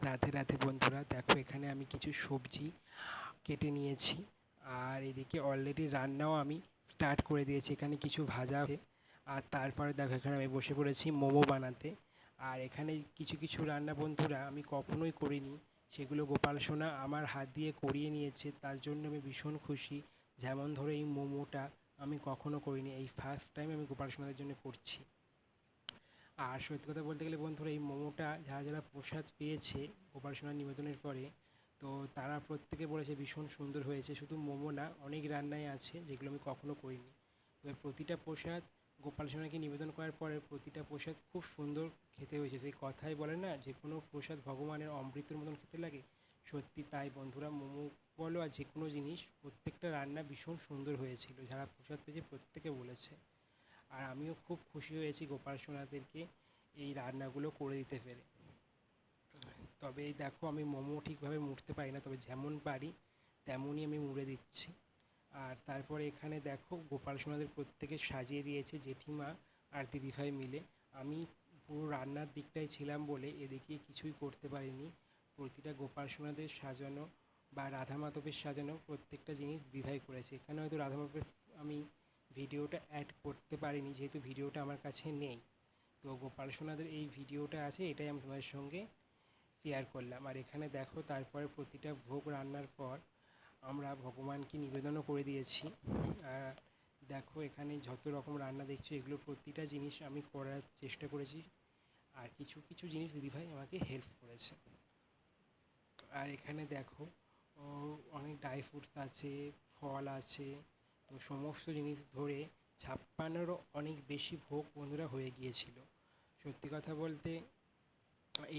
রাধে রাধে বন্ধুরা, দেখো এখানে আমি কিছু সবজি কেটে নিয়েছি। আর এদিকে অলরেডি রান্নাও আমি স্টার্ট করে দিয়েছি। এখানে কিছু ভাজা আছে। আর তারপরে দেখো এখানে আমি বসে পড়েছি মোমো বানাতে। আর এখানে কিছু কিছু রান্না বন্ধুরা আমি কখনোই করিনি, সেগুলো গোপাল সোনা আমার হাত দিয়ে করিয়ে নিয়েছে, তার জন্য আমি ভীষণ খুশি। যেমন ধরো এই মোমোটা আমি কখনো করিনি, এই ফার্স্ট টাইম আমি গোপাল সোনাদের জন্য করছি। আর সত্যি কথা বলতে গেলে বন্ধুরা, এই মোমোটা যারা যারা প্রসাদ পেয়েছে গোপাল সোনার নিবেদনের পরে, তো তারা প্রত্যেকে বলেছে ভীষণ সুন্দর হয়েছে। শুধু মোমো না, অনেক রান্নাই আছে যেগুলো আমি কখনো করিনি। এবার প্রতিটা প্রসাদ গোপাল সোনাকে নিবেদন করার পরে প্রতিটা প্রসাদ খুব সুন্দর খেতে হয়েছে। সেই কথাই বলে না, যে কোনো প্রসাদ ভগবানের অমৃতের মতন খেতে লাগে। সত্যি তাই বন্ধুরা, মোমো বলো আর যে কোনো জিনিস, প্রত্যেকটা রান্না ভীষণ সুন্দর হয়েছিল। যারা প্রসাদ পেয়েছে প্রত্যেকে বলেছে। আর আমিও খুব খুশি হয়েছি গোপাল সোনাদেরকে এই রান্নাগুলো করে দিতে পেরে। তবে এই দেখো, আমি মোমো ঠিকভাবে মুড়তে পারি না, তবে যেমন পারি তেমনই আমি মুড়ে দিচ্ছি। আর তারপরে এখানে দেখো গোপাল সোনাদের প্রত্যেকে সাজিয়ে দিয়েছে জেঠিমা আর দিদিভাই মিলে। আমি পুরো রান্নার দিকটাই ছিলাম বলে এদিকে কিছুই করতে পারিনি। প্রতিটা গোপাল সোনাদের সাজানো বা রাধা মাধবের সাজানো প্রত্যেকটা জিনিস দিদিভাই করেছে। এখানে হয়তো রাধা মাধবের আমি ভিডিওটা অ্যাড করতে পারিনি, যেহেতু ভিডিওটা আমার কাছে নেই। তো গোপাল সোনাদের এই ভিডিওটা আছে, এটাই আমি তোমাদের সঙ্গে শেয়ার করলাম। আর এখানে দেখো তারপরে প্রতিটা ভোগ রান্নার পর আমরা ভগবানকে নিবেদনও করে দিয়েছি। আর দেখো এখানে যত রকম রান্না দেখছো, এগুলো প্রতিটা জিনিস আমি করার চেষ্টা করেছি। আর কিছু কিছু জিনিস দিদিভাই আমাকে হেল্প করেছে। আর এখানে দেখো ও, অনেক ড্রাই ফ্রুটস আছে, ফল আছে। তো সমস্ত জিনিস ধরে 56রও অনেক বেশি ভোগ বন্ধুরা হয়ে গিয়েছিল। সত্যি কথা বলতে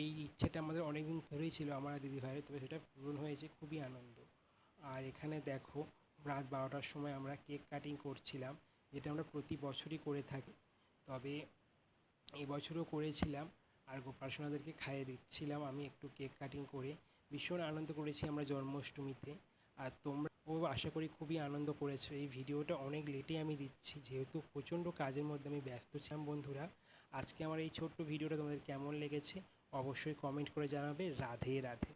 এই ইচ্ছেটা আমাদের অনেক দিন ধরেই ছিল আমার আর দিদিভাইয়ের, তবে সেটা পূরণ হয়েছে, খুবই আনন্দ। আর এখানে দেখো রাত 12টার সময় আমরা কেক কাটিং করছিলাম, যেটা আমরা প্রতি বছরই করে থাকি। তবে এবছরও করেছিলাম। আর গোপাল সোনাদেরকে খাইয়ে দিচ্ছিলাম আমি একটু কেক কাটিং করে। ভীষণ আনন্দ করেছি আমরা জন্মাষ্টমীতে। আর তোমরাও আশা করি খুবই আনন্দ করেছো। এই ভিডিওটা অনেক লেটে আমি দিচ্ছি, যেহেতু প্রচণ্ড কাজের মধ্যে আমি ব্যস্ত ছিলাম বন্ধুরা। আজকে আমার এই ছোট্ট ভিডিওটা তোমাদের কেমন লেগেছে অবশ্যই কমেন্ট করে জানাবে। রাধে রাধে।